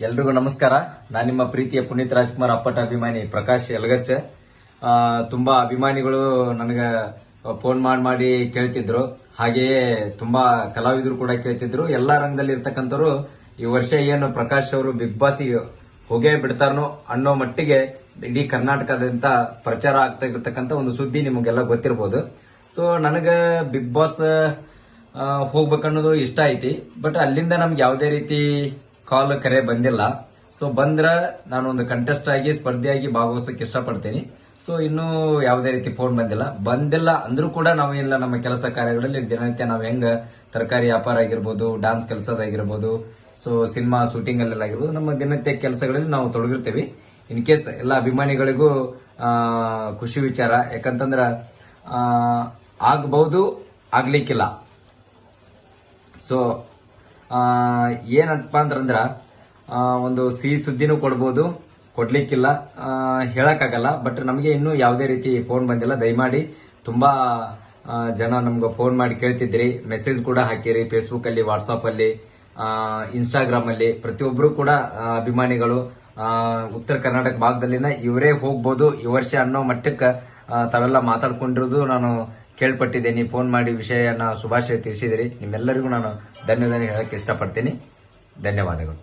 ಎಲ್ರಿಗೂ ನಮಸ್ಕಾರ. ನಾನು ನಿಮ್ಮ ಪ್ರೀತಿಯ ಪುನೀತ್ ರಾಜ್ಕುಮಾರ್ ಅಪ್ಪಟ ಅಭಿಮಾನಿ ಪ್ರಕಾಶ್ ಯಲಗಚ್ಚ. ತುಂಬಾ ಅಭಿಮಾನಿಗಳು ನನಗೆ ಫೋನ್ ಮಾಡಿ ಕೇಳ್ತಿದ್ರು. ಹಾಗೆಯೇ ತುಂಬಾ ಕಲಾವಿದರು ಕೂಡ ಕೇಳ್ತಿದ್ರು. ಎಲ್ಲಾ ರಂಗದಲ್ಲಿ ಇರ್ತಕ್ಕಂಥವ್ರು ಈ ವರ್ಷ ಏನು ಪ್ರಕಾಶ್ ಅವರು ಬಿಗ್ ಬಾಸ್ಗೆ ಹೋಗೇ ಬಿಡ್ತಾರನೋ ಅನ್ನೋ ಮಟ್ಟಿಗೆ ಇಡೀ ಕರ್ನಾಟಕದಂತ ಪ್ರಚಾರ ಆಗ್ತಾ ಇರತಕ್ಕಂತ ಒಂದು ಸುದ್ದಿ ನಿಮಗೆಲ್ಲ ಗೊತ್ತಿರಬಹುದು. ಸೊ ನನಗೆ ಬಿಗ್ ಬಾಸ್ ಹೋಗ್ಬೇಕನ್ನೋದು ಇಷ್ಟ ಐತಿ. ಬಟ್ ಅಲ್ಲಿಂದ ನಮ್ಗೆ ಯಾವುದೇ ರೀತಿ ಕಾಲ್ ಕರೆ ಬಂದಿಲ್ಲ. ಸೊ ಬಂದ್ರ ನಾನು ಒಂದು ಕಂಟೆಸ್ಟ್ ಆಗಿ ಸ್ಪರ್ಧೆಯಾಗಿ ಭಾಗವಹಿಸಕ್ಕೆ ಇಷ್ಟಪಡ್ತೀನಿ. ಸೊ ಇನ್ನೂ ಯಾವುದೇ ರೀತಿ ಫೋನ್ ಬಂದಿಲ್ಲ ಅಂದ್ರೂ ಕೂಡ ನಾವು ಇಲ್ಲ ನಮ್ಮ ಕೆಲಸ ಕಾರ್ಯಗಳಲ್ಲಿ ದಿನನಿತ್ಯ ನಾವು ಹೆಂಗ ತರಕಾರಿ ವ್ಯಾಪಾರ ಆಗಿರ್ಬೋದು, ಡಾನ್ಸ್ ಕೆಲಸದಾಗಿರ್ಬೋದು, ಸೊ ಸಿನಿಮಾ ಶೂಟಿಂಗ್ ಅಲ್ಲೆಲ್ಲಾಗಿರ್ಬೋದು, ನಮ್ಮ ದಿನನಿತ್ಯ ಕೆಲಸಗಳಲ್ಲಿ ನಾವು ತೊಡಗಿರ್ತೀವಿ. ಇನ್ ಕೇಸ್ ಎಲ್ಲ ಅಭಿಮಾನಿಗಳಿಗೂ ಖುಷಿ ವಿಚಾರ. ಯಾಕಂತಂದ್ರ ಆಗಬಹುದು, ಆಗ್ಲಿಕ್ಕಿಲ್ಲ. ಸೊ ಏನಪ್ಪ ಅಂತಂದ್ರ ಒಂದು ಸಿಹಿ ಸುದ್ದಿನೂ ಕೊಡ್ಬೋದು, ಕೊಡ್ಲಿಕ್ಕಿಲ್ಲ, ಹೇಳಕ್ಕಾಗಲ್ಲ. ಬಟ್ ನಮಗೆ ಇನ್ನೂ ಯಾವುದೇ ರೀತಿ ಫೋನ್ ಬಂದಿಲ್ಲ. ದಯಮಾಡಿ ತುಂಬಾ ಜನ ನಮ್ಗೆ ಫೋನ್ ಮಾಡಿ ಕೇಳ್ತಿದ್ರಿ, ಮೆಸೇಜ್ ಕೂಡ ಹಾಕಿರಿ ಫೇಸ್ಬುಕ್ ಅಲ್ಲಿ, ವಾಟ್ಸ್ಆಪ್ ಅಲ್ಲಿ, ಇನ್ಸ್ಟಾಗ್ರಾಮ್ ಅಲ್ಲಿ. ಪ್ರತಿಯೊಬ್ರು ಕೂಡ ಅಭಿಮಾನಿಗಳು ಉತ್ತರ ಕರ್ನಾಟಕ ಭಾಗದಲ್ಲಿನ ಇವರೇ ಹೋಗ್ಬೋದು ಈ ವರ್ಷ ಅನ್ನೋ ಮಟ್ಟಕ್ಕೆ ತಾವೆಲ್ಲ ಮಾತಾಡ್ಕೊಂಡಿರೋದು ನಾನು ಕೇಳ್ಪಟ್ಟಿದ್ದೇನೆ. ಫೋನ್ ಮಾಡಿ ವಿಷಯನ ಶುಭಾಶಯ ತಿಳಿಸಿದಿರಿ. ನಿಮ್ಮೆಲ್ಲರಿಗೂ ನಾನು ಧನ್ಯವಾದ ಹೇಳಕ್ಕೆ ಇಷ್ಟಪಡ್ತೀನಿ. ಧನ್ಯವಾದಗಳು.